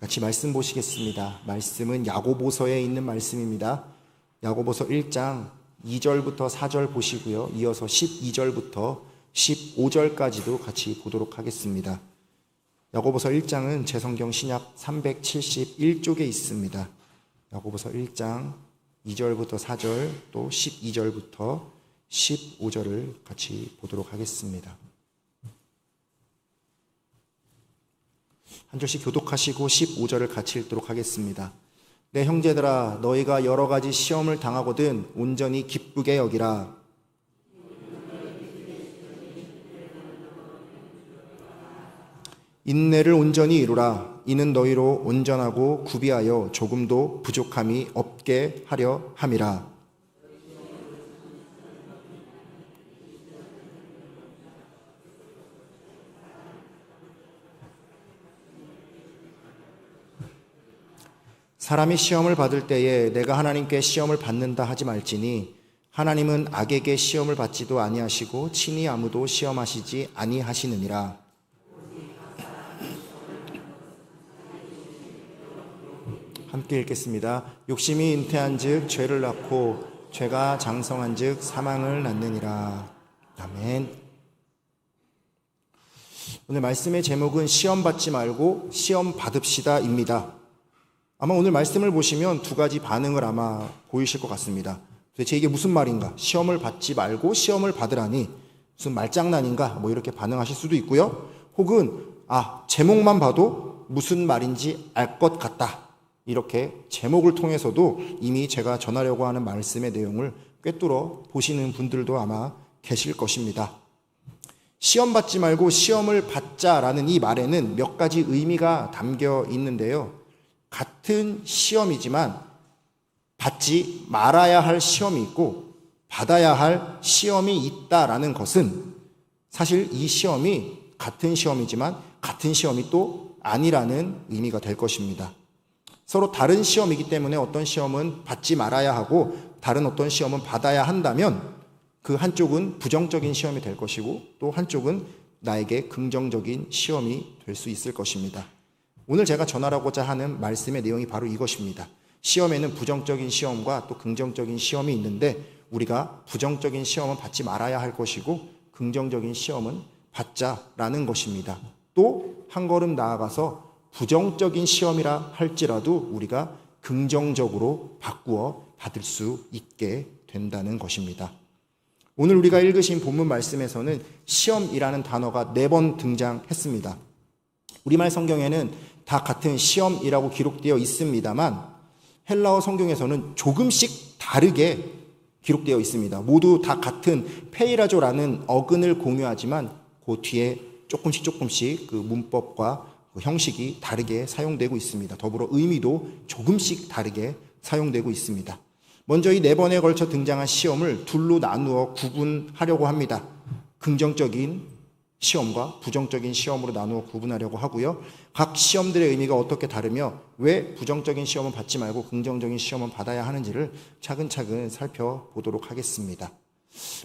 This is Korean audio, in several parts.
같이 말씀 보시겠습니다. 말씀은 야고보서에 있는 말씀입니다. 야고보서 1장 2절부터 4절 보시고요. 이어서 12절부터 15절까지도 같이 보도록 하겠습니다. 야고보서 1장은 제 성경 신약 371쪽에 있습니다. 야고보서 1장 2절부터 4절 또 12절부터 15절을 같이 보도록 하겠습니다. 한 절씩 교독하시고 15절을 같이 읽도록 하겠습니다. 내 형제들아, 너희가 여러 가지 시험을 당하거든 온전히 기쁘게 여기라. 인내를 온전히 이루라. 이는 너희로 온전하고 구비하여 조금도 부족함이 없게 하려 함이라. 사람이 시험을 받을 때에 내가 하나님께 시험을 받는다 하지 말지니 하나님은 악에게 시험을 받지도 아니하시고 친히 아무도 시험하시지 아니하시느니라. 함께 읽겠습니다. 욕심이 잉태한 즉 죄를 낳고 죄가 장성한 즉 사망을 낳느니라. 아멘. 오늘 말씀의 제목은 시험 받지 말고 시험 받읍시다 입니다. 아마 오늘 말씀을 보시면 두 가지 반응을 아마 보이실 것 같습니다. 도대체 이게 무슨 말인가? 시험을 받지 말고 시험을 받으라니 무슨 말장난인가? 이렇게 반응하실 수도 있고요. 혹은 제목만 봐도 무슨 말인지 알 것 같다. 이렇게 제목을 통해서도 이미 제가 전하려고 하는 말씀의 내용을 꿰뚫어 보시는 분들도 아마 계실 것입니다. 시험 받지 말고 시험을 받자라는 이 말에는 몇 가지 의미가 담겨 있는데요. 같은 시험이지만 받지 말아야 할 시험이 있고 받아야 할 시험이 있다라는 것은 사실 이 시험이 같은 시험이지만 같은 시험이 또 아니라는 의미가 될 것입니다. 서로 다른 시험이기 때문에 어떤 시험은 받지 말아야 하고 다른 어떤 시험은 받아야 한다면 그 한쪽은 부정적인 시험이 될 것이고 또 한쪽은 나에게 긍정적인 시험이 될 수 있을 것입니다. 오늘 제가 전하려고자 하는 말씀의 내용이 바로 이것입니다. 시험에는 부정적인 시험과 또 긍정적인 시험이 있는데 우리가 부정적인 시험은 받지 말아야 할 것이고 긍정적인 시험은 받자라는 것입니다. 또 한 걸음 나아가서 부정적인 시험이라 할지라도 우리가 긍정적으로 바꾸어 받을 수 있게 된다는 것입니다. 오늘 우리가 읽으신 본문 말씀에서는 시험이라는 단어가 4번 등장했습니다. 우리말 성경에는 다 같은 시험이라고 기록되어 있습니다만 헬라어 성경에서는 조금씩 다르게 기록되어 있습니다. 모두 다 같은 페이라조라는 어근을 공유하지만 그 뒤에 조금씩 그 문법과 그 형식이 다르게 사용되고 있습니다. 더불어 의미도 조금씩 다르게 사용되고 있습니다. 먼저 이 4번에 걸쳐 등장한 시험을 둘로 나누어 구분하려고 합니다. 긍정적인 시험과 부정적인 시험으로 나누어 구분하려고 하고요. 각 시험들의 의미가 어떻게 다르며 왜 부정적인 시험은 받지 말고 긍정적인 시험은 받아야 하는지를 차근차근 살펴보도록 하겠습니다.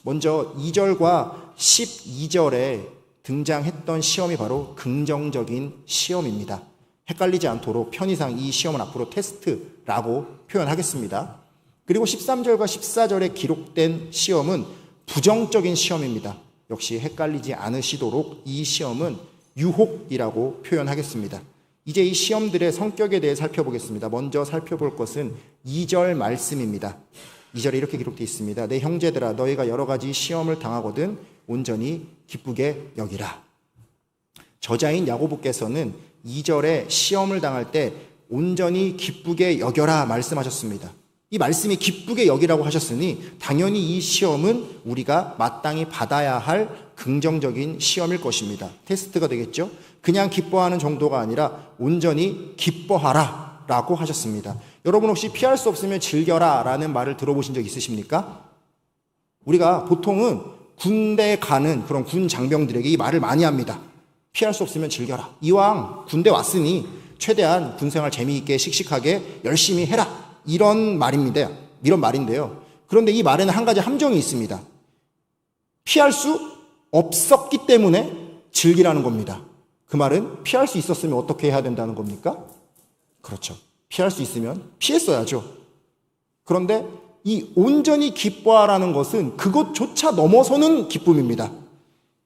먼저 2절과 12절에 등장했던 시험이 바로 긍정적인 시험입니다. 헷갈리지 않도록 편의상 이 시험은 앞으로 테스트라고 표현하겠습니다. 그리고 13절과 14절에 기록된 시험은 부정적인 시험입니다. 역시 헷갈리지 않으시도록 이 시험은 유혹이라고 표현하겠습니다. 이제 이 시험들의 성격에 대해 살펴보겠습니다. 먼저 살펴볼 것은 2절 말씀입니다. 2절에 이렇게 기록되어 있습니다. 내 형제들아, 너희가 여러 가지 시험을 당하거든 온전히 기쁘게 여기라. 저자인 야고보께서는 2절에 시험을 당할 때 온전히 기쁘게 여겨라 말씀하셨습니다. 이 말씀이 기쁘게 여기라고 하셨으니 당연히 이 시험은 우리가 마땅히 받아야 할 긍정적인 시험일 것입니다. 테스트가 되겠죠. 그냥 기뻐하는 정도가 아니라 온전히 기뻐하라 라고 하셨습니다. 여러분 혹시 피할 수 없으면 즐겨라 라는 말을 들어보신 적 있으십니까? 우리가 보통은 군대 가는 그런 군 장병들에게 이 말을 많이 합니다. 피할 수 없으면 즐겨라. 이왕 군대 왔으니 최대한 군생활 재미있게 씩씩하게 열심히 해라. 이런 말인데요. 그런데 이 말에는 한 가지 함정이 있습니다. 피할 수 없었기 때문에 즐기라는 겁니다. 그 말은 피할 수 있었으면 어떻게 해야 된다는 겁니까? 그렇죠. 피할 수 있으면 피했어야죠. 그런데 이 온전히 기뻐하라는 것은 그것조차 넘어서는 기쁨입니다.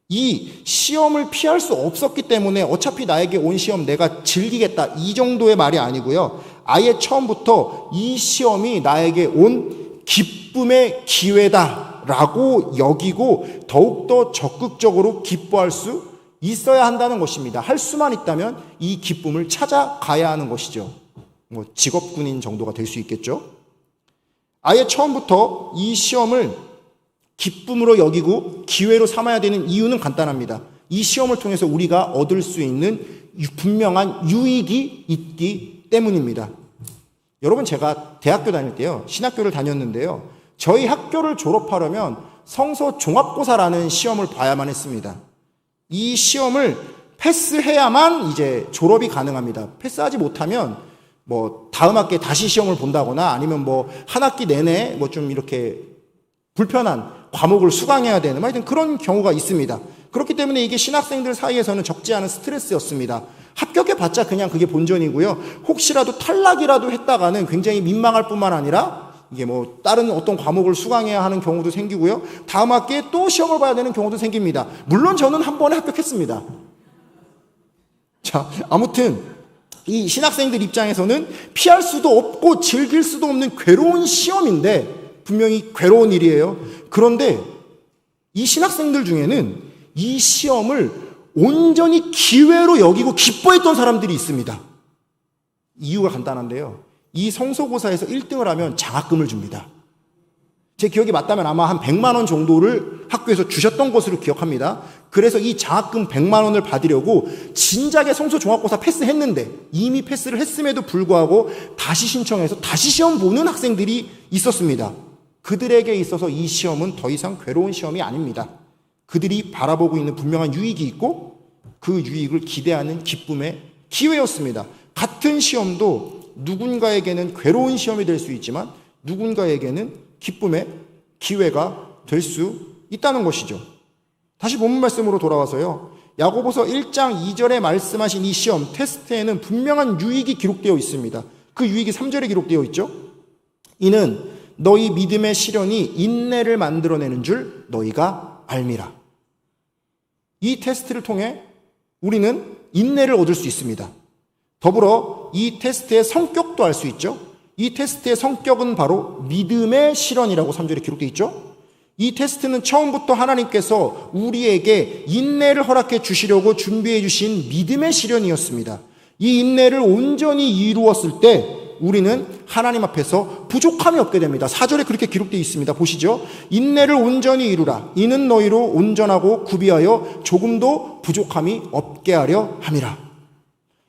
이 시험을 피할 수 없었기 때문에 어차피 나에게 온 시험 내가 즐기겠다, 이 정도의 말이 아니고요. 아예 처음부터 이 시험이 나에게 온 기쁨의 기회다라고 여기고 더욱더 적극적으로 기뻐할 수 있어야 한다는 것입니다. 할 수만 있다면 이 기쁨을 찾아가야 하는 것이죠. 뭐 직업군인 정도가 될 수 있겠죠. 아예 처음부터 이 시험을 기쁨으로 여기고 기회로 삼아야 되는 이유는 간단합니다. 이 시험을 통해서 우리가 얻을 수 있는 분명한 유익이 있기 때문입니다. 여러분, 제가 대학교 다닐 때요, 신학교를 다녔는데요, 저희 학교를 졸업하려면 성서 종합고사라는 시험을 봐야만 했습니다. 이 시험을 패스해야만 이제 졸업이 가능합니다. 패스하지 못하면 뭐 다음 학기에 다시 시험을 본다거나 아니면 뭐 한 학기 내내 뭐 좀 이렇게 불편한 과목을 수강해야 되는 하여튼 그런 경우가 있습니다. 그렇기 때문에 이게 신학생들 사이에서는 적지 않은 스트레스였습니다. 합격해봤자 그냥 그게 본전이고요. 혹시라도 탈락이라도 했다가는 굉장히 민망할 뿐만 아니라 이게 뭐 다른 어떤 과목을 수강해야 하는 경우도 생기고요. 다음 학기에 또 시험을 봐야 되는 경우도 생깁니다. 물론 저는 한 번에 합격했습니다. 자, 아무튼 이 신학생들 입장에서는 피할 수도 없고 즐길 수도 없는 괴로운 시험인데 분명히 괴로운 일이에요. 그런데 이 신학생들 중에는 이 시험을 온전히 기회로 여기고 기뻐했던 사람들이 있습니다. 이유가 간단한데요. 이 성소고사에서 1등을 하면 장학금을 줍니다. 제 기억이 맞다면 아마 한 100만 원 정도를 학교에서 주셨던 것으로 기억합니다. 그래서 이 장학금 100만 원을 받으려고 진작에 성소 종합고사 패스했는데 이미 패스를 했음에도 불구하고 다시 신청해서 다시 시험 보는 학생들이 있었습니다. 그들에게 있어서 이 시험은 더 이상 괴로운 시험이 아닙니다. 그들이 바라보고 있는 분명한 유익이 있고 그 유익을 기대하는 기쁨의 기회였습니다. 같은 시험도 누군가에게는 괴로운 시험이 될 수 있지만 누군가에게는 기쁨의 기회가 될 수 있다는 것이죠. 다시 본문 말씀으로 돌아와서요. 야고보서 1장 2절에 말씀하신 이 시험, 테스트에는 분명한 유익이 기록되어 있습니다. 그 유익이 3절에 기록되어 있죠. 이는 너희 믿음의 시련이 인내를 만들어내는 줄 너희가 알미라. 이 테스트를 통해 우리는 인내를 얻을 수 있습니다. 더불어 이 테스트의 성격도 알 수 있죠. 이 테스트의 성격은 바로 믿음의 시련이라고 3절에 기록되어 있죠. 이 테스트는 처음부터 하나님께서 우리에게 인내를 허락해 주시려고 준비해 주신 믿음의 시련이었습니다. 이 인내를 온전히 이루었을 때 우리는 하나님 앞에서 부족함이 없게 됩니다. 4절에 그렇게 기록되어 있습니다. 보시죠. 인내를 온전히 이루라. 이는 너희로 온전하고 구비하여 조금도 부족함이 없게 하려 함이라.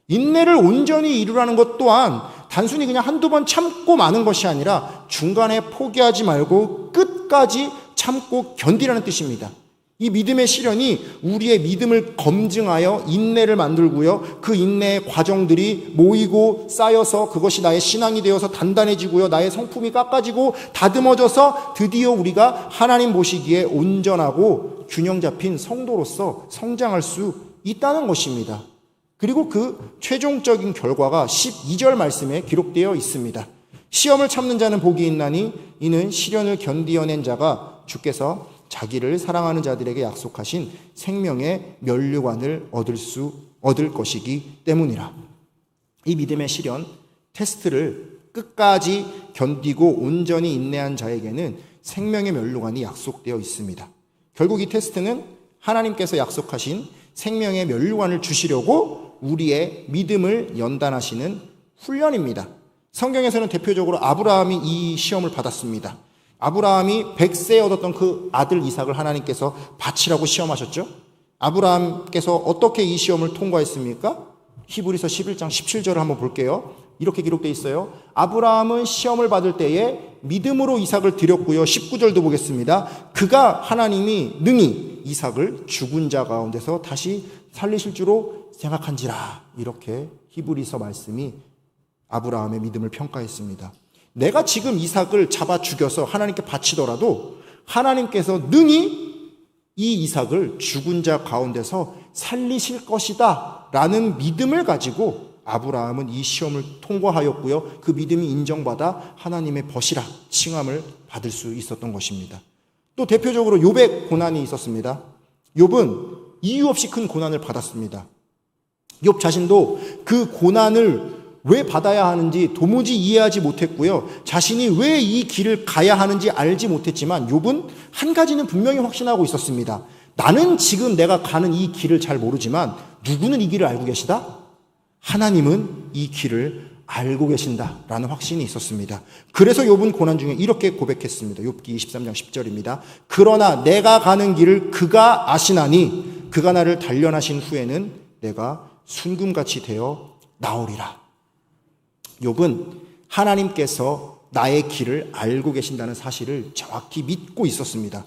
인내를 온전히 이루라는 것 또한 단순히 그냥 한두 번 참고 마는 것이 아니라 중간에 포기하지 말고 끝까지 참고 견디라는 뜻입니다. 이 믿음의 시련이 우리의 믿음을 검증하여 인내를 만들고요. 그 인내의 과정들이 모이고 쌓여서 그것이 나의 신앙이 되어서 단단해지고요. 나의 성품이 깎아지고 다듬어져서 드디어 우리가 하나님 보시기에 온전하고 균형 잡힌 성도로서 성장할 수 있다는 것입니다. 그리고 그 최종적인 결과가 12절 말씀에 기록되어 있습니다. 시험을 참는 자는 복이 있나니 이는 시련을 견디어낸 자가 주께서 자기를 사랑하는 자들에게 약속하신 생명의 면류관을 얻을 것이기 때문이라. 이 믿음의 시련, 테스트를 끝까지 견디고 온전히 인내한 자에게는 생명의 면류관이 약속되어 있습니다. 결국 이 테스트는 하나님께서 약속하신 생명의 면류관을 주시려고 우리의 믿음을 연단하시는 훈련입니다. 성경에서는 대표적으로 아브라함이 이 시험을 받았습니다. 아브라함이 100세에 얻었던 그 아들 이삭을 하나님께서 바치라고 시험하셨죠. 아브라함께서 어떻게 이 시험을 통과했습니까? 히브리서 11장 17절을 한번 볼게요. 이렇게 기록되어 있어요. 아브라함은 시험을 받을 때에 믿음으로 이삭을 드렸고요. 19절도 보겠습니다. 그가 하나님이 능히 이삭을 죽은 자 가운데서 다시 살리실 줄로 생각한지라. 이렇게 히브리서 말씀이 아브라함의 믿음을 평가했습니다. 내가 지금 이삭을 잡아 죽여서 하나님께 바치더라도 하나님께서 능히 이 이삭을 죽은 자 가운데서 살리실 것이다 라는 믿음을 가지고 아브라함은 이 시험을 통과하였고요. 그 믿음이 인정받아 하나님의 벗이라 칭함을 받을 수 있었던 것입니다. 또 대표적으로 욥의 고난이 있었습니다. 욥은 이유 없이 큰 고난을 받았습니다. 욥 자신도 그 고난을 왜 받아야 하는지 도무지 이해하지 못했고요. 자신이 왜 이 길을 가야 하는지 알지 못했지만 욥은 한 가지는 분명히 확신하고 있었습니다. 나는 지금 내가 가는 이 길을 잘 모르지만 누구는 이 길을 알고 계시다? 하나님은 이 길을 알고 계신다라는 확신이 있었습니다. 그래서 욥은 고난 중에 이렇게 고백했습니다. 욥기 23장 10절입니다. 그러나 내가 가는 길을 그가 아시나니 그가 나를 단련하신 후에는 내가 순금같이 되어 나오리라. 욥은 하나님께서 나의 길을 알고 계신다는 사실을 정확히 믿고 있었습니다.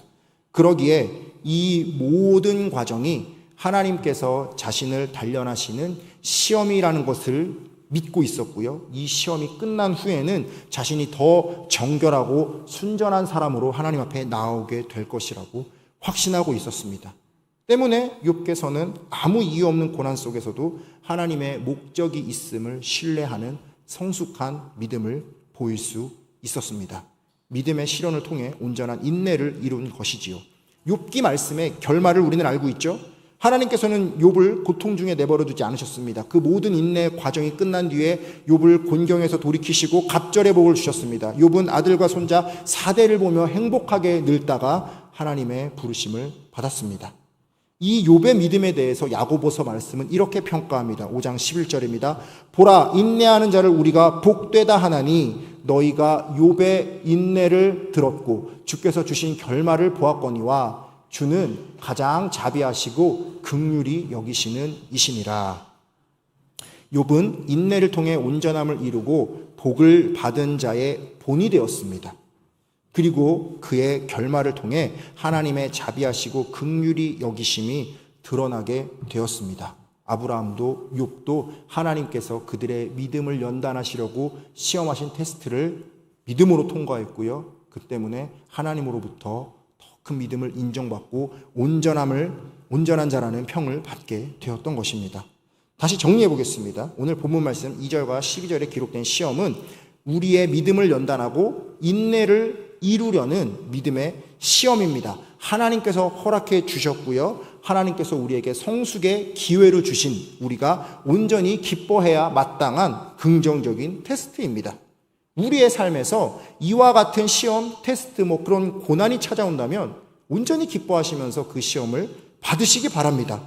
그러기에 이 모든 과정이 하나님께서 자신을 단련하시는 시험이라는 것을 믿고 있었고요. 이 시험이 끝난 후에는 자신이 더 정결하고 순전한 사람으로 하나님 앞에 나오게 될 것이라고 확신하고 있었습니다. 때문에 욥께서는 아무 이유 없는 고난 속에서도 하나님의 목적이 있음을 신뢰하는 성숙한 믿음을 보일 수 있었습니다. 믿음의 실현을 통해 온전한 인내를 이룬 것이지요. 욥기 말씀의 결말을 우리는 알고 있죠. 하나님께서는 욥을 고통 중에 내버려 두지 않으셨습니다. 그 모든 인내의 과정이 끝난 뒤에 욥을 곤경에서 돌이키시고 갑절의 복을 주셨습니다. 욥은 아들과 손자 4대를 보며 행복하게 늙다가 하나님의 부르심을 받았습니다. 이 욥의 믿음에 대해서 야고보서 말씀은 이렇게 평가합니다. 5장 11절입니다. 보라, 인내하는 자를 우리가 복되다 하나니 너희가 욥의 인내를 들었고 주께서 주신 결말을 보았거니와 주는 가장 자비하시고 긍휼히 여기시는 이시니라. 욥은 인내를 통해 온전함을 이루고 복을 받은 자의 본이 되었습니다. 그리고 그의 결말을 통해 하나님의 자비하시고 긍휼히 여기심이 드러나게 되었습니다. 아브라함도 욥도 하나님께서 그들의 믿음을 연단하시려고 시험하신 테스트를 믿음으로 통과했고요. 그 때문에 하나님으로부터 더 큰 믿음을 인정받고 온전한 자라는 평을 받게 되었던 것입니다. 다시 정리해 보겠습니다. 오늘 본문 말씀 2절과 12절에 기록된 시험은 우리의 믿음을 연단하고 인내를 이루려는 믿음의 시험입니다. 하나님께서 허락해 주셨고요. 하나님께서 우리에게 성숙의 기회를 주신 우리가 온전히 기뻐해야 마땅한 긍정적인 테스트입니다. 우리의 삶에서 이와 같은 시험, 테스트, 그런 고난이 찾아온다면 온전히 기뻐하시면서 그 시험을 받으시기 바랍니다.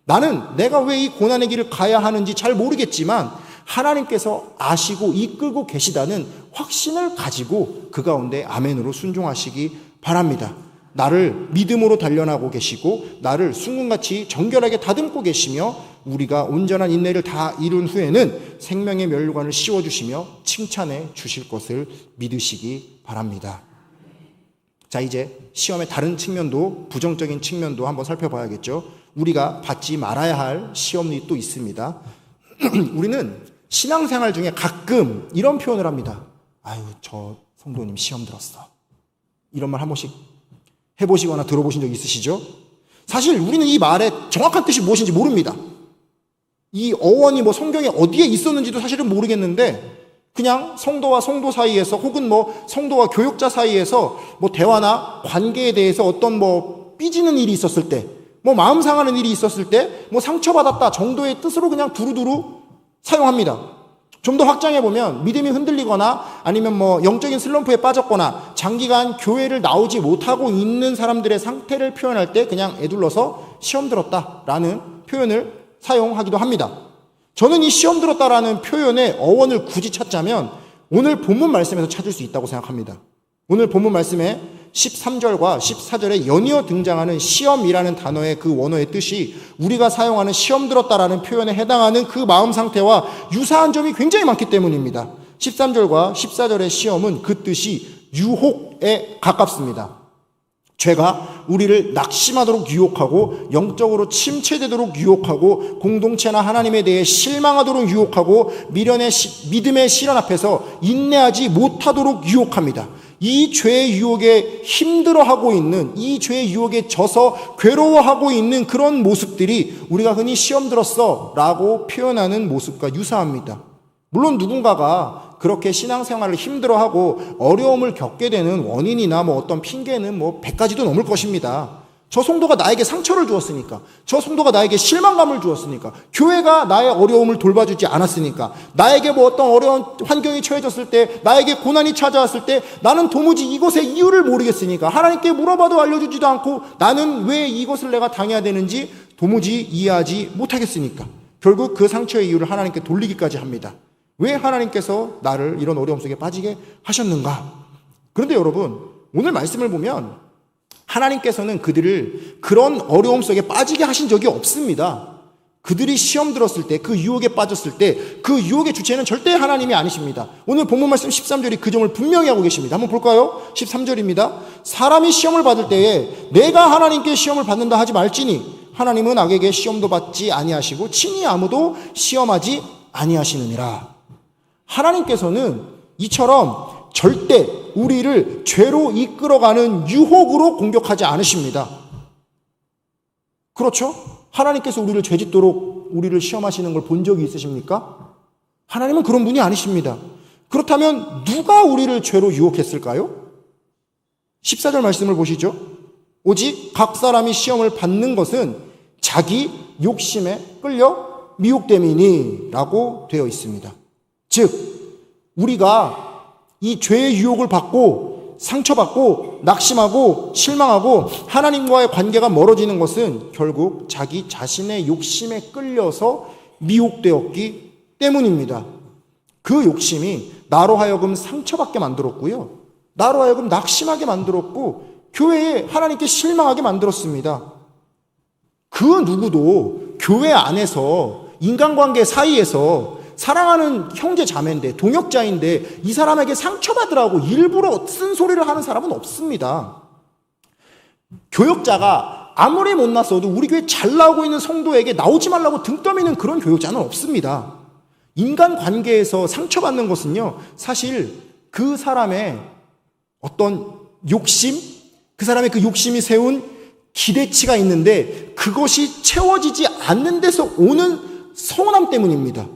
나는 내가 왜 이 고난의 길을 가야 하는지 잘 모르겠지만 하나님께서 아시고 이끌고 계시다는 확신을 가지고 그 가운데 아멘으로 순종하시기 바랍니다. 나를 믿음으로 단련하고 계시고 나를 순금같이 정결하게 다듬고 계시며 우리가 온전한 인내를 다 이룬 후에는 생명의 면류관을 씌워주시며 칭찬해 주실 것을 믿으시기 바랍니다. 자, 이제 시험의 다른 측면도, 부정적인 측면도 한번 살펴봐야겠죠. 우리가 받지 말아야 할 시험이 또 있습니다. 우리는 신앙생활 중에 가끔 이런 표현을 합니다. 아유, 저 성도님 시험 들었어. 이런 말 한 번씩 해보시거나 들어보신 적 있으시죠? 사실 우리는 이 말의 정확한 뜻이 무엇인지 모릅니다. 이 어원이 성경에 어디에 있었는지도 사실은 모르겠는데 그냥 성도와 성도 사이에서 혹은 성도와 교육자 사이에서 대화나 관계에 대해서 어떤 삐지는 일이 있었을 때, 마음 상하는 일이 있었을 때, 상처받았다 정도의 뜻으로 그냥 두루두루 사용합니다. 좀 더 확장해보면 믿음이 흔들리거나 아니면 영적인 슬럼프에 빠졌거나 장기간 교회를 나오지 못하고 있는 사람들의 상태를 표현할 때 그냥 애둘러서 시험 들었다라는 표현을 사용하기도 합니다. 저는 이 시험 들었다라는 표현의 어원을 굳이 찾자면 오늘 본문 말씀에서 찾을 수 있다고 생각합니다. 오늘 본문 말씀에 13절과 14절에 연이어 등장하는 시험이라는 단어의 그 원어의 뜻이 우리가 사용하는 시험 들었다라는 표현에 해당하는 그 마음 상태와 유사한 점이 굉장히 많기 때문입니다. 13절과 14절의 시험은 그 뜻이 유혹에 가깝습니다. 죄가 우리를 낙심하도록 유혹하고 영적으로 침체되도록 유혹하고 공동체나 하나님에 대해 실망하도록 유혹하고 미련의 믿음의 시련 앞에서 인내하지 못하도록 유혹합니다. 이 죄의 유혹에 힘들어하고 있는, 이 죄의 유혹에 져서 괴로워하고 있는 그런 모습들이 우리가 흔히 시험 들었어 라고 표현하는 모습과 유사합니다. 물론 누군가가 그렇게 신앙생활을 힘들어하고 어려움을 겪게 되는 원인이나 어떤 핑계는 100가지도 넘을 것입니다. 저 성도가 나에게 상처를 주었으니까, 저 성도가 나에게 실망감을 주었으니까, 교회가 나의 어려움을 돌봐주지 않았으니까, 나에게 어떤 어려운 환경이 처해졌을 때, 나에게 고난이 찾아왔을 때 나는 도무지 이것의 이유를 모르겠으니까, 하나님께 물어봐도 알려주지도 않고 나는 왜 이것을 내가 당해야 되는지 도무지 이해하지 못하겠으니까 결국 그 상처의 이유를 하나님께 돌리기까지 합니다. 왜 하나님께서 나를 이런 어려움 속에 빠지게 하셨는가? 그런데 여러분, 오늘 말씀을 보면 하나님께서는 그들을 그런 어려움 속에 빠지게 하신 적이 없습니다. 그들이 시험 들었을 때, 그 유혹에 빠졌을 때, 그 유혹의 주체는 절대 하나님이 아니십니다. 오늘 본문 말씀 13절이 그 점을 분명히 하고 계십니다. 한번 볼까요? 13절입니다. 사람이 시험을 받을 때에 내가 하나님께 시험을 받는다 하지 말지니 하나님은 악에게 시험도 받지 아니하시고 친히 아무도 시험하지 아니하시느니라. 하나님께서는 이처럼 절대 우리를 죄로 이끌어가는 유혹으로 공격하지 않으십니다. 그렇죠? 하나님께서 우리를 죄짓도록 우리를 시험하시는 걸 본 적이 있으십니까? 하나님은 그런 분이 아니십니다. 그렇다면 누가 우리를 죄로 유혹했을까요? 14절 말씀을 보시죠. 오직 각 사람이 시험을 받는 것은 자기 욕심에 끌려 미혹됨이니 라고 되어 있습니다. 즉 우리가 이 죄의 유혹을 받고 상처받고 낙심하고 실망하고 하나님과의 관계가 멀어지는 것은 결국 자기 자신의 욕심에 끌려서 미혹되었기 때문입니다. 그 욕심이 나로 하여금 상처받게 만들었고요, 나로 하여금 낙심하게 만들었고 교회에 하나님께 실망하게 만들었습니다. 그 누구도 교회 안에서 인간관계 사이에서 사랑하는 형제 자매인데 동역자인데 이 사람에게 상처받으라고 일부러 쓴소리를 하는 사람은 없습니다. 교역자가 아무리 못났어도 우리 교회 잘 나오고 있는 성도에게 나오지 말라고 등 떠미는 그런 교역자는 없습니다. 인간관계에서 상처받는 것은요, 사실 그 사람의 어떤 욕심, 그 사람의 그 욕심이 세운 기대치가 있는데 그것이 채워지지 않는 데서 오는 서운함 때문입니다.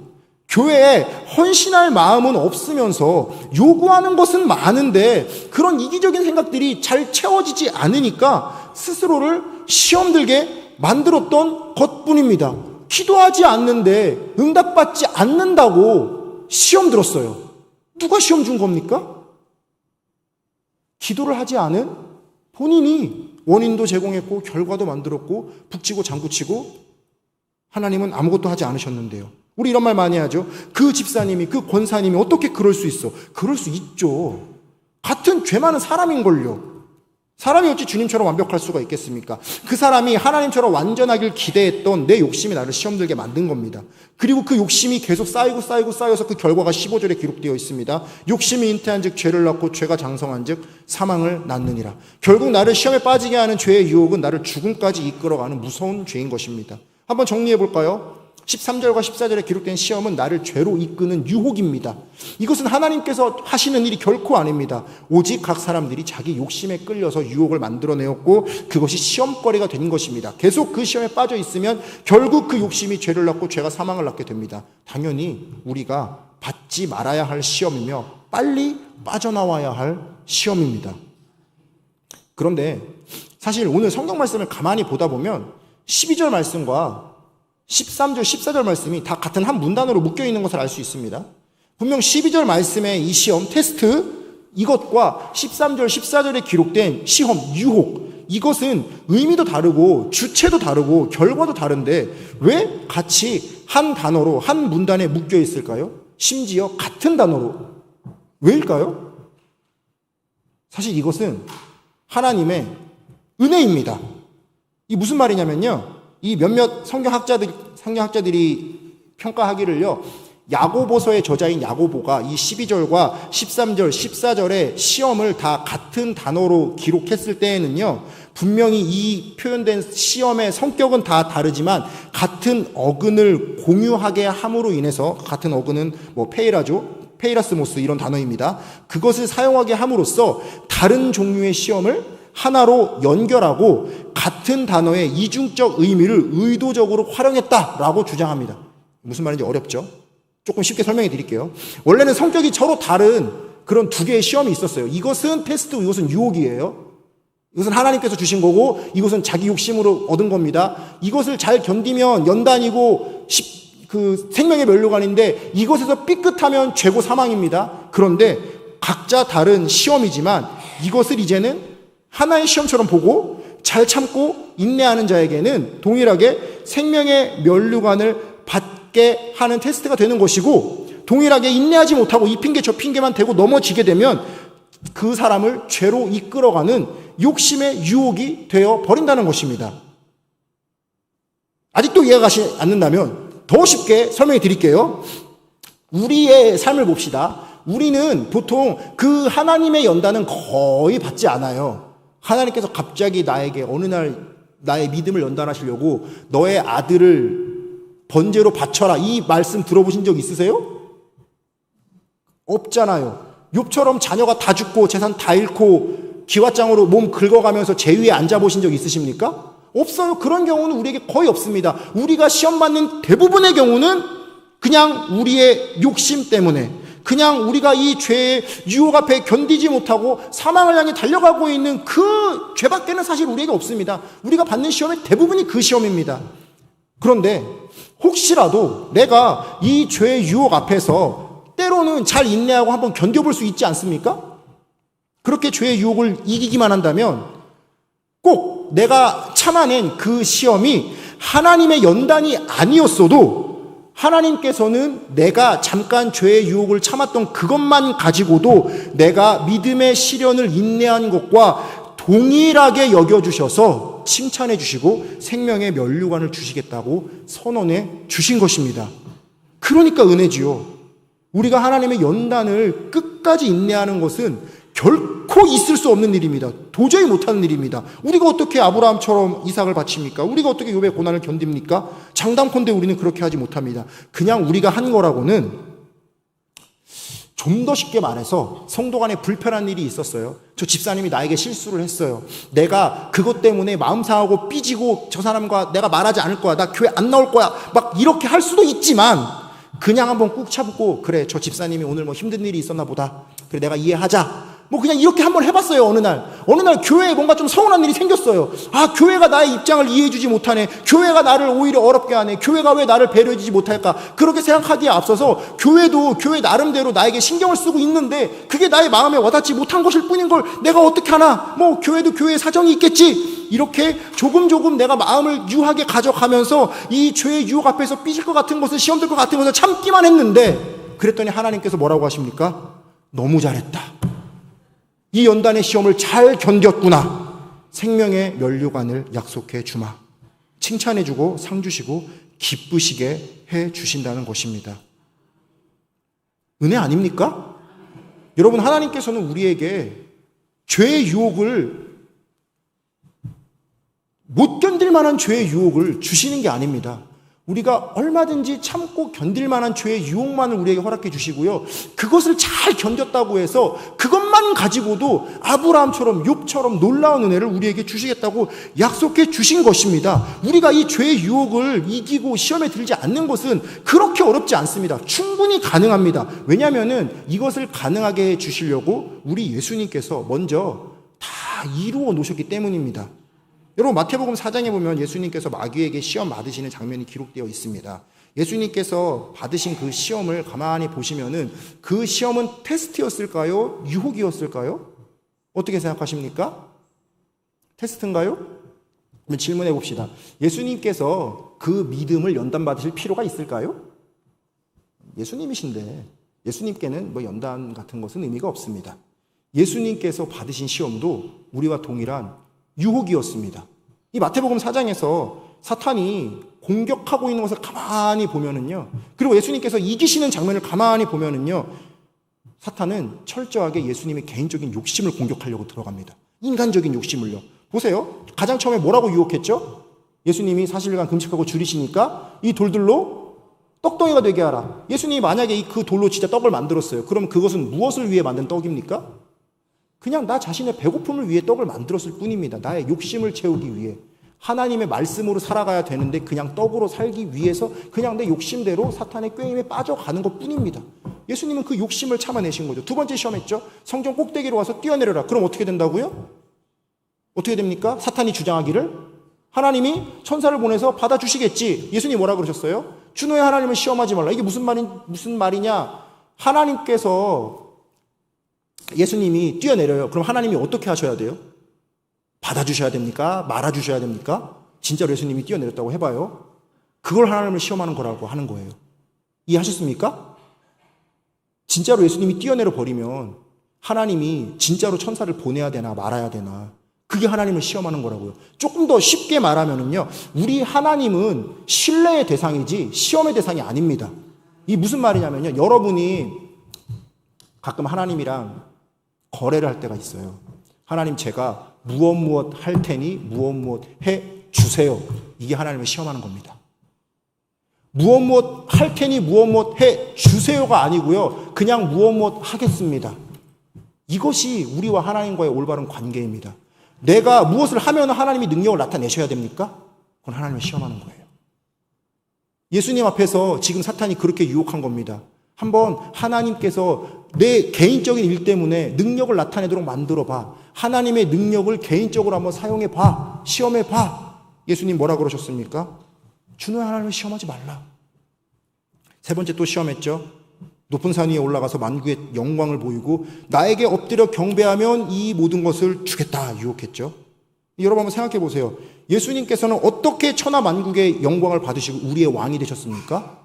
교회에 헌신할 마음은 없으면서 요구하는 것은 많은데 그런 이기적인 생각들이 잘 채워지지 않으니까 스스로를 시험 들게 만들었던 것뿐입니다. 기도하지 않는데 응답받지 않는다고 시험 들었어요. 누가 시험 준 겁니까? 기도를 하지 않은 본인이 원인도 제공했고 결과도 만들었고 북치고 장구치고 하나님은 아무것도 하지 않으셨는데요. 우리 이런 말 많이 하죠. 그 집사님이, 그 권사님이 어떻게 그럴 수 있어? 그럴 수 있죠. 같은 죄 많은 사람인걸요. 사람이 어찌 주님처럼 완벽할 수가 있겠습니까? 그 사람이 하나님처럼 완전하길 기대했던 내 욕심이 나를 시험 들게 만든 겁니다. 그리고 그 욕심이 계속 쌓여서 그 결과가 15절에 기록되어 있습니다. 욕심이 잉태한 즉 죄를 낳고 죄가 장성한 즉 사망을 낳느니라. 결국 나를 시험에 빠지게 하는 죄의 유혹은 나를 죽음까지 이끌어가는 무서운 죄인 것입니다. 한번 정리해 볼까요? 13절과 14절에 기록된 시험은 나를 죄로 이끄는 유혹입니다. 이것은 하나님께서 하시는 일이 결코 아닙니다. 오직 각 사람들이 자기 욕심에 끌려서 유혹을 만들어내었고 그것이 시험거리가 된 것입니다. 계속 그 시험에 빠져 있으면 결국 그 욕심이 죄를 낳고 죄가 사망을 낳게 됩니다. 당연히 우리가 받지 말아야 할 시험이며 빨리 빠져나와야 할 시험입니다. 그런데 사실 오늘 성경 말씀을 가만히 보다 보면 12절 말씀과 13절, 14절 말씀이 다 같은 한 문단으로 묶여있는 것을 알 수 있습니다. 분명 12절 말씀의 이 시험, 테스트, 이것과 13절, 14절에 기록된 시험, 유혹, 이것은 의미도 다르고 주체도 다르고 결과도 다른데 왜 같이 한 단어로, 한 문단에 묶여있을까요? 심지어 같은 단어로. 왜일까요? 사실 이것은 하나님의 은혜입니다. 이 무슨 말이냐면요, 이 몇몇 성경학자들이 평가하기를요, 야고보서의 저자인 야고보가 이 12절과 13절, 14절의 시험을 다 같은 단어로 기록했을 때에는요, 분명히 이 표현된 시험의 성격은 다 다르지만 같은 어근을 공유하게 함으로 인해서, 같은 어근은 페이라죠. 페이라스모스 이런 단어입니다. 그것을 사용하게 함으로써 다른 종류의 시험을 하나로 연결하고 같은 단어의 이중적 의미를 의도적으로 활용했다라고 주장합니다. 무슨 말인지 어렵죠? 조금 쉽게 설명해 드릴게요. 원래는 성격이 서로 다른 그런 두 개의 시험이 있었어요. 이것은 테스트, 이것은 유혹이에요. 이것은 하나님께서 주신 거고 이것은 자기 욕심으로 얻은 겁니다. 이것을 잘 견디면 연단이고 생명의 면류관인데 이것에서 삐끗하면 죄고 사망입니다. 그런데 각자 다른 시험이지만 이것을 이제는 하나의 시험처럼 보고 잘 참고 인내하는 자에게는 동일하게 생명의 면류관을 받게 하는 테스트가 되는 것이고, 동일하게 인내하지 못하고 이 핑계 저 핑계만 대고 넘어지게 되면 그 사람을 죄로 이끌어가는 욕심의 유혹이 되어 버린다는 것입니다. 아직도 이해가 가지 않는다면 더 쉽게 설명해 드릴게요. 우리의 삶을 봅시다. 우리는 보통 그 하나님의 연단은 거의 받지 않아요. 하나님께서 갑자기 나에게 어느 날 나의 믿음을 연단하시려고 너의 아들을 번제로 바쳐라, 이 말씀 들어보신 적 있으세요? 없잖아요. 욥처럼 자녀가 다 죽고 재산 다 잃고 기왓장으로 몸 긁어가면서 제 위에 앉아보신 적 있으십니까? 없어요. 그런 경우는 우리에게 거의 없습니다. 우리가 시험받는 대부분의 경우는 그냥 우리의 욕심 때문에, 그냥 우리가 이 죄의 유혹 앞에 견디지 못하고 사망을 향해 달려가고 있는 그 죄밖에는 사실 우리에게 없습니다. 우리가 받는 시험의 대부분이 그 시험입니다. 그런데 혹시라도 내가 이 죄의 유혹 앞에서 때로는 잘 인내하고 한번 견뎌볼 수 있지 않습니까? 그렇게 죄의 유혹을 이기기만 한다면 꼭 내가 참아낸 그 시험이 하나님의 연단이 아니었어도 하나님께서는 내가 잠깐 죄의 유혹을 참았던 그것만 가지고도 내가 믿음의 시련을 인내한 것과 동일하게 여겨주셔서 칭찬해 주시고 생명의 면류관을 주시겠다고 선언해 주신 것입니다. 그러니까 은혜지요. 우리가 하나님의 연단을 끝까지 인내하는 것은 결코 있을 수 없는 일입니다. 도저히 못하는 일입니다. 우리가 어떻게 아브라함처럼 이삭을 바칩니까? 우리가 어떻게 욥의 고난을 견딥니까? 장담컨대 우리는 그렇게 하지 못합니다. 그냥 우리가 한 거라고는, 좀 더 쉽게 말해서 성도 간에 불편한 일이 있었어요. 저 집사님이 나에게 실수를 했어요. 내가 그것 때문에 마음 상하고 삐지고 저 사람과 내가 말하지 않을 거야, 나 교회 안 나올 거야, 막 이렇게 할 수도 있지만 그냥 한번 꾹 참고, 그래 저 집사님이 오늘 뭐 힘든 일이 있었나 보다, 그래 내가 이해하자, 뭐 그냥 이렇게 한번 해봤어요. 어느 날 교회에 뭔가 좀 서운한 일이 생겼어요. 아, 교회가 나의 입장을 이해해주지 못하네, 교회가 나를 오히려 어렵게 하네, 교회가 왜 나를 배려해주지 못할까, 그렇게 생각하기에 앞서서 교회도 교회 나름대로 나에게 신경을 쓰고 있는데 그게 나의 마음에 와닿지 못한 것일 뿐인 걸 내가 어떻게 하나, 뭐 교회도 교회의 사정이 있겠지, 이렇게 조금 내가 마음을 유하게 가져가면서 이 죄의 유혹 앞에서 삐질 것 같은 것을, 시험 들 것 같은 것을 참기만 했는데, 그랬더니 하나님께서 뭐라고 하십니까? 너무 잘했다, 이 연단의 시험을 잘 견뎠구나, 생명의 면류관을 약속해 주마, 칭찬해 주고 상 주시고 기쁘시게 해 주신다는 것입니다. 은혜 아닙니까? 여러분, 하나님께서는 우리에게 죄의 유혹을, 못 견딜 만한 죄의 유혹을 주시는 게 아닙니다. 우리가 얼마든지 참고 견딜 만한 죄의 유혹만을 우리에게 허락해 주시고요, 그것을 잘 견뎠다고 해서 그것만 가지고도 아브라함처럼 욥처럼 놀라운 은혜를 우리에게 주시겠다고 약속해 주신 것입니다. 우리가 이 죄의 유혹을 이기고 시험에 들지 않는 것은 그렇게 어렵지 않습니다. 충분히 가능합니다. 왜냐하면 이것을 가능하게 해 주시려고 우리 예수님께서 먼저 다 이루어 놓으셨기 때문입니다. 여러분, 마태복음 4장에 보면 예수님께서 마귀에게 시험 받으시는 장면이 기록되어 있습니다. 예수님께서 받으신 그 시험을 가만히 보시면은 그 시험은 테스트였을까요? 유혹이었을까요? 어떻게 생각하십니까? 테스트인가요? 한번 질문해 봅시다. 예수님께서 그 믿음을 연단받으실 필요가 있을까요? 예수님이신데 예수님께는 뭐 연단 같은 것은 의미가 없습니다. 예수님께서 받으신 시험도 우리와 동일한 유혹이었습니다. 이 마태복음 4장에서 사탄이 공격하고 있는 것을 가만히 보면은요, 그리고 예수님께서 이기시는 장면을 가만히 보면은요, 사탄은 철저하게 예수님의 개인적인 욕심을 공격하려고 들어갑니다. 인간적인 욕심을요. 보세요. 가장 처음에 뭐라고 유혹했죠? 예수님이 40일간 금식하고 줄이시니까 이 돌들로 떡덩이가 되게 하라. 예수님이 만약에 그 돌로 진짜 떡을 만들었어요. 그럼 그것은 무엇을 위해 만든 떡입니까? 그냥 나 자신의 배고픔을 위해 떡을 만들었을 뿐입니다. 나의 욕심을 채우기 위해. 하나님의 말씀으로 살아가야 되는데 그냥 떡으로 살기 위해서 그냥 내 욕심대로 사탄의 꾀임에 빠져가는 것 뿐입니다. 예수님은 그 욕심을 참아내신 거죠. 두 번째 시험했죠. 성전 꼭대기로 와서 뛰어내려라. 그럼 어떻게 된다고요? 어떻게 됩니까? 사탄이 주장하기를 하나님이 천사를 보내서 받아주시겠지. 예수님이 뭐라 그러셨어요? 주너의 하나님을 시험하지 말라. 이게 무슨 말이냐? 하나님께서 예수님이 뛰어내려요. 그럼 하나님이 어떻게 하셔야 돼요? 받아주셔야 됩니까? 말아주셔야 됩니까? 진짜로 예수님이 뛰어내렸다고 해봐요. 그걸 하나님을 시험하는 거라고 하는 거예요. 이해하셨습니까? 진짜로 예수님이 뛰어내려 버리면 하나님이 진짜로 천사를 보내야 되나 말아야 되나, 그게 하나님을 시험하는 거라고요. 조금 더 쉽게 말하면은요, 우리 하나님은 신뢰의 대상이지 시험의 대상이 아닙니다. 이 무슨 말이냐면요, 여러분이 가끔 하나님이랑 거래를 할 때가 있어요. 하나님, 제가 무엇 할 테니 무엇 해 주세요. 이게 하나님을 시험하는 겁니다. 무엇 할 테니 무엇 해 주세요가 아니고요, 그냥 무엇 하겠습니다. 이것이 우리와 하나님과의 올바른 관계입니다. 내가 무엇을 하면 하나님이 능력을 나타내셔야 됩니까? 그건 하나님을 시험하는 거예요. 예수님 앞에서 지금 사탄이 그렇게 유혹한 겁니다. 한번 하나님께서 내 개인적인 일 때문에 능력을 나타내도록 만들어봐. 하나님의 능력을 개인적으로 한번 사용해봐. 시험해봐. 예수님 뭐라 그러셨습니까? 주는 하나님을 시험하지 말라. 세 번째 또 시험했죠. 높은 산 위에 올라가서 만국의 영광을 보이고 나에게 엎드려 경배하면 이 모든 것을 주겠다 유혹했죠. 여러분 한번 생각해 보세요. 예수님께서는 어떻게 천하 만국의 영광을 받으시고 우리의 왕이 되셨습니까?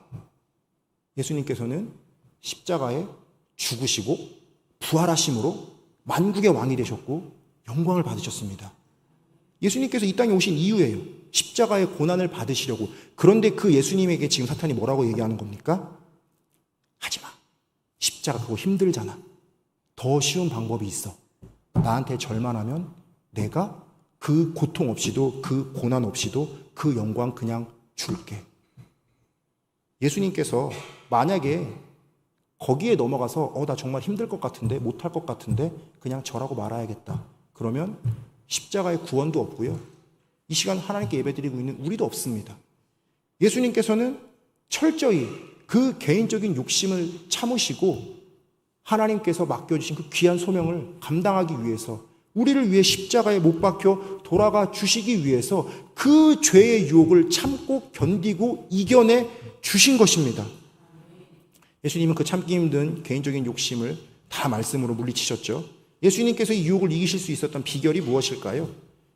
예수님께서는 십자가에 죽으시고 부활하심으로 만국의 왕이 되셨고 영광을 받으셨습니다. 예수님께서 이 땅에 오신 이유예요. 십자가의 고난을 받으시려고. 그런데 그 예수님에게 지금 사탄이 뭐라고 얘기하는 겁니까? 하지마. 십자가 그거 힘들잖아. 더 쉬운 방법이 있어. 나한테 절만하면 내가 그 고통 없이도 그 고난 없이도 그 영광 그냥 줄게. 예수님께서 만약에 거기에 넘어가서 나 정말 힘들 것 같은데 못할 것 같은데 그냥 절하고 말아야겠다. 그러면 십자가의 구원도 없고요. 이 시간 하나님께 예배드리고 있는 우리도 없습니다. 예수님께서는 철저히 그 개인적인 욕심을 참으시고 하나님께서 맡겨주신 그 귀한 소명을 감당하기 위해서 우리를 위해 십자가에 못 박혀 돌아가 주시기 위해서 그 죄의 유혹을 참고 견디고 이겨내 주신 것입니다. 예수님은 그 참기 힘든 개인적인 욕심을 다 말씀으로 물리치셨죠. 예수님께서 이 유혹을 이기실 수 있었던 비결이 무엇일까요?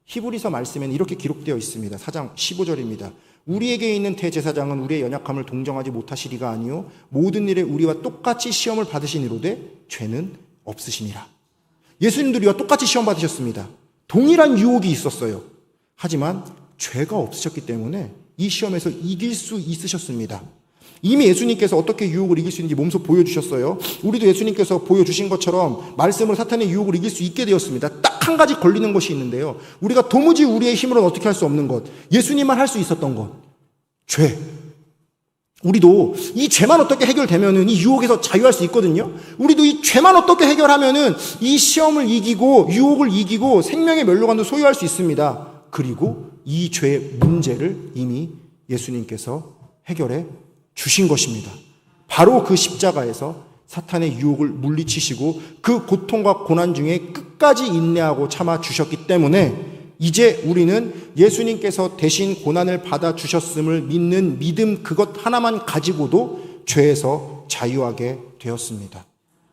히브리서 말씀에는 이렇게 기록되어 있습니다. 4장 15절입니다. 우리에게 있는 대제사장은 우리의 연약함을 동정하지 못하시리가 아니요 모든 일에 우리와 똑같이 시험을 받으시니로되 죄는 없으시니라. 예수님도 우리와 똑같이 시험 받으셨습니다. 동일한 유혹이 있었어요. 하지만 죄가 없으셨기 때문에 이 시험에서 이길 수 있으셨습니다. 이미 예수님께서 어떻게 유혹을 이길 수 있는지 몸소 보여주셨어요. 우리도 예수님께서 보여주신 것처럼 말씀으로 사탄의 유혹을 이길 수 있게 되었습니다. 딱 한 가지 걸리는 것이 있는데요. 우리가 도무지 우리의 힘으로는 어떻게 할 수 없는 것. 예수님만 할 수 있었던 것. 죄. 우리도 이 죄만 어떻게 해결되면은 이 유혹에서 자유할 수 있거든요. 우리도 이 죄만 어떻게 해결하면은 이 시험을 이기고 유혹을 이기고 생명의 멸류관도 소유할 수 있습니다. 그리고 이 죄의 문제를 이미 예수님께서 해결해 주신 것입니다. 바로 그 십자가에서 사탄의 유혹을 물리치시고 그 고통과 고난 중에 끝까지 인내하고 참아 주셨기 때문에 이제 우리는 예수님께서 대신 고난을 받아 주셨음을 믿는 믿음 그것 하나만 가지고도 죄에서 자유하게 되었습니다.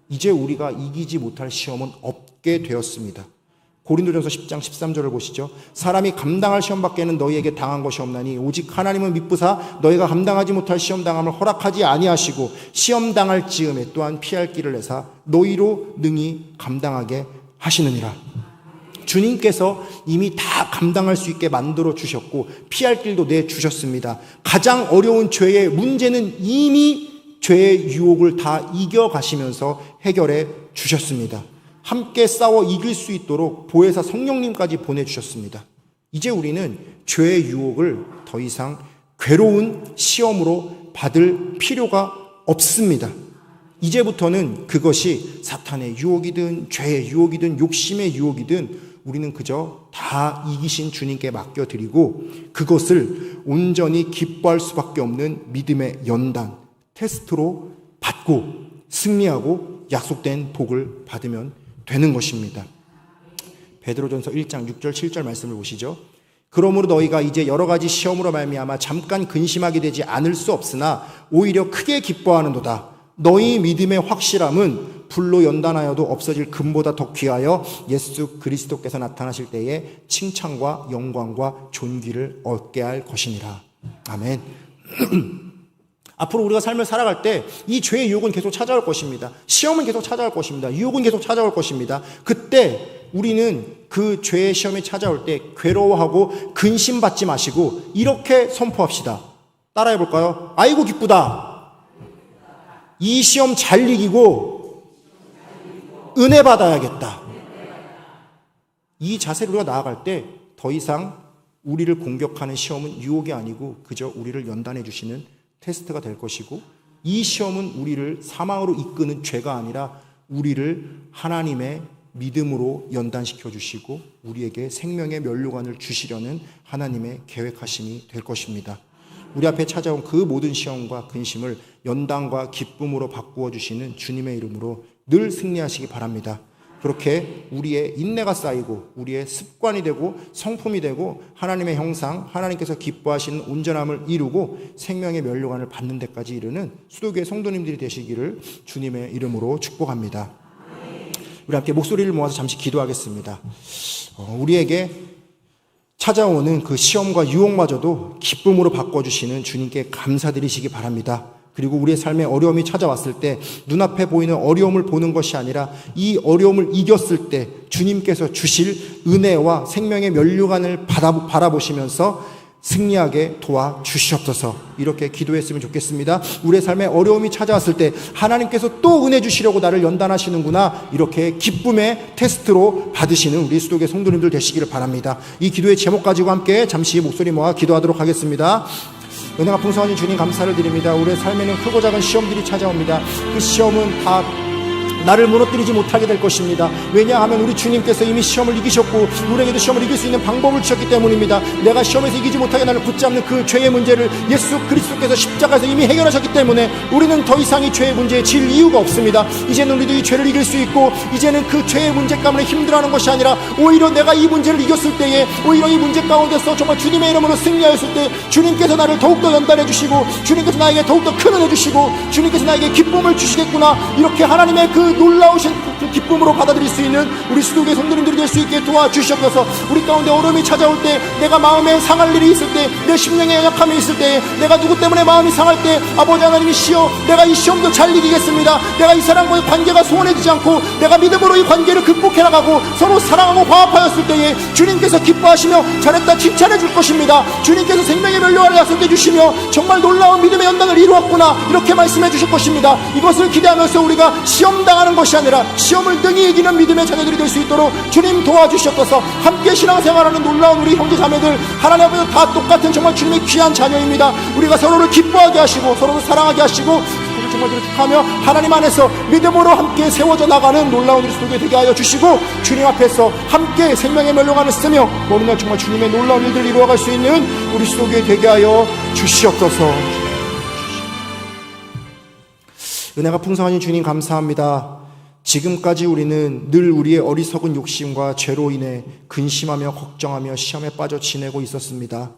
이제 우리가 이기지 못할 시험은 없게 되었습니다. 고린도전서 10장 13절을 보시죠. 사람이 감당할 시험 밖에는 너희에게 당한 것이 없나니 오직 하나님은 미쁘사 너희가 감당하지 못할 시험 당함을 허락하지 아니하시고 시험 당할 즈음에 또한 피할 길을 내사 너희로 능히 감당하게 하시느니라. 주님께서 이미 다 감당할 수 있게 만들어 주셨고 피할 길도 내 주셨습니다. 가장 어려운 죄의 문제는 이미 죄의 유혹을 다 이겨 가시면서 해결해 주셨습니다. 함께 싸워 이길 수 있도록 보혜사 성령님까지 보내주셨습니다. 이제 우리는 죄의 유혹을 더 이상 괴로운 시험으로 받을 필요가 없습니다. 이제부터는 그것이 사탄의 유혹이든 죄의 유혹이든 욕심의 유혹이든 우리는 그저 다 이기신 주님께 맡겨드리고 그것을 온전히 기뻐할 수밖에 없는 믿음의 연단, 테스트로 받고 승리하고 약속된 복을 받으면 되는 것입니다. 베드로전서 1장 6절 7절 말씀을 보시죠. 그러므로 너희가 이제 여러 가지 시험으로 말미암아 잠깐 근심하게 되지 않을 수 없으나 오히려 크게 기뻐하는도다. 너희 믿음의 확실함은 불로 연단하여도 없어질 금보다 더 귀하여 예수 그리스도께서 나타나실 때에 칭찬과 영광과 존귀를 얻게 할 것이니라. 아멘. 앞으로 우리가 삶을 살아갈 때 이 죄의 유혹은 계속 찾아올 것입니다. 시험은 계속 찾아올 것입니다. 유혹은 계속 찾아올 것입니다. 그때 우리는 그 죄의 시험이 찾아올 때 괴로워하고 근심받지 마시고 이렇게 선포합시다. 따라해 볼까요? 아이고 기쁘다. 이 시험 잘 이기고 은혜 받아야겠다. 이 자세로 우리가 나아갈 때 더 이상 우리를 공격하는 시험은 유혹이 아니고 그저 우리를 연단해 주시는 테스트가 될 것이고 이 시험은 우리를 사망으로 이끄는 죄가 아니라 우리를 하나님의 믿음으로 연단시켜 주시고 우리에게 생명의 면류관을 주시려는 하나님의 계획하심이 될 것입니다. 우리 앞에 찾아온 그 모든 시험과 근심을 연단과 기쁨으로 바꾸어 주시는 주님의 이름으로 늘 승리하시기 바랍니다. 그렇게 우리의 인내가 쌓이고 우리의 습관이 되고 성품이 되고 하나님의 형상, 하나님께서 기뻐하시는 온전함을 이루고 생명의 면류관을 받는 데까지 이르는 수도교회 성도님들이 되시기를 주님의 이름으로 축복합니다. 우리 함께 목소리를 모아서 잠시 기도하겠습니다. 우리에게 찾아오는 그 시험과 유혹마저도 기쁨으로 바꿔주시는 주님께 감사드리시기 바랍니다. 그리고 우리의 삶에 어려움이 찾아왔을 때 눈앞에 보이는 어려움을 보는 것이 아니라 이 어려움을 이겼을 때 주님께서 주실 은혜와 생명의 면류관을 바라보시면서 승리하게 도와주시옵소서. 이렇게 기도했으면 좋겠습니다. 우리의 삶에 어려움이 찾아왔을 때 하나님께서 또 은혜 주시려고 나를 연단하시는구나, 이렇게 기쁨의 테스트로 받으시는 우리 수도교회 성도님들 되시기를 바랍니다. 이 기도의 제목 가지고 함께 잠시 목소리 모아 기도하도록 하겠습니다. 은혜가 풍성하신 주님 감사를 드립니다. 우리의 삶에는 크고 작은 시험들이 찾아옵니다. 그 시험은 다 나를 무너뜨리지 못하게 될 것입니다. 왜냐하면 우리 주님께서 이미 시험을 이기셨고 우리에게도 시험을 이길 수 있는 방법을 주셨기 때문입니다. 내가 시험에서 이기지 못하게 나를 붙잡는 그 죄의 문제를 예수 그리스도께서 십자가에서 이미 해결하셨기 때문에 우리는 더 이상 이 죄의 문제에 질 이유가 없습니다. 이제는 우리도 이 죄를 이길 수 있고 이제는 그 죄의 문제 때문에 힘들어하는 것이 아니라 오히려 내가 이 문제를 이겼을 때에 오히려 이 문제 가운데서 정말 주님의 이름으로 승리하였을 때 주님께서 나를 더욱더 연단해 주시고 주님께서 나에게 더욱더 큰 은혜 주시고 주님께서 나에게 기쁨을 주시겠구나, 이렇게 하나님의 그 놀라우신 그 기쁨으로 받아들일 수 있는 우리 수도교회 성도님들이 될 수 있게 도와주시옵소서. 우리 가운데 어려움이 찾아올 때, 내가 마음에 상할 일이 있을 때, 내 심령에 약함이 있을 때, 내가 누구 때문에 마음이 상할 때, 아버지 하나님이 시여 내가 이 시험도 잘 이기겠습니다. 내가 이 사람과의 관계가 소원해지지 않고 내가 믿음으로 이 관계를 극복해 나가고 서로 사랑하고 화합하였을 때에 주님께서 기뻐하시며 잘했다 칭찬해 줄 것입니다. 주님께서 생명의 면류관을 약속해 주시며 정말 놀라운 믿음의 연단을 이루었구나, 이렇게 말씀해 주실 것입니다. 이것을 기대하면서 우리가 시험 당하는 것이 아니라 시험을 등이 이기는 믿음의 자녀들이 될 수 있도록 주님 도와주시옵소서. 함께 신앙생활하는 놀라운 우리 형제 자매들 하나님 앞에서 다 똑같은 정말 주님의 귀한 자녀입니다. 우리가 서로를 기뻐하게 하시고 서로를 사랑하게 하시고 우리 정말 그렇게하며 하나님 안에서 믿음으로 함께 세워져 나가는 놀라운 우리 수도교회 되게 하여 주시고 주님 앞에서 함께 생명의 면류관을 쓰며 모든 날 정말 주님의 놀라운 일들을 이루어갈 수 있는 우리 수도교회 되게 하여 주시옵소서. 은혜가 풍성하신 주님 감사합니다. 지금까지 우리는 늘 우리의 어리석은 욕심과 죄로 인해 근심하며 걱정하며 시험에 빠져 지내고 있었습니다.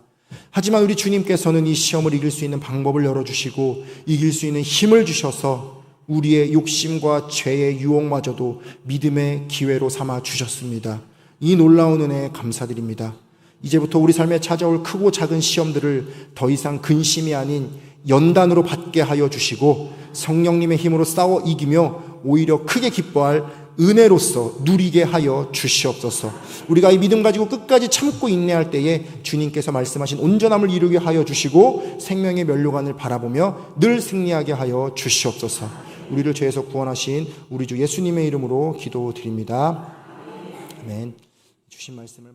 하지만 우리 주님께서는 이 시험을 이길 수 있는 방법을 열어주시고 이길 수 있는 힘을 주셔서 우리의 욕심과 죄의 유혹마저도 믿음의 기회로 삼아 주셨습니다. 이 놀라운 은혜에 감사드립니다. 이제부터 우리 삶에 찾아올 크고 작은 시험들을 더 이상 근심이 아닌 연단으로 받게 하여 주시고 성령님의 힘으로 싸워 이기며 오히려 크게 기뻐할 은혜로서 누리게 하여 주시옵소서. 우리가 이 믿음 가지고 끝까지 참고 인내할 때에 주님께서 말씀하신 온전함을 이루게 하여 주시고 생명의 면류관을 바라보며 늘 승리하게 하여 주시옵소서. 우리를 죄에서 구원하신 우리 주 예수님의 이름으로 기도드립니다. 아멘. 주신 말씀을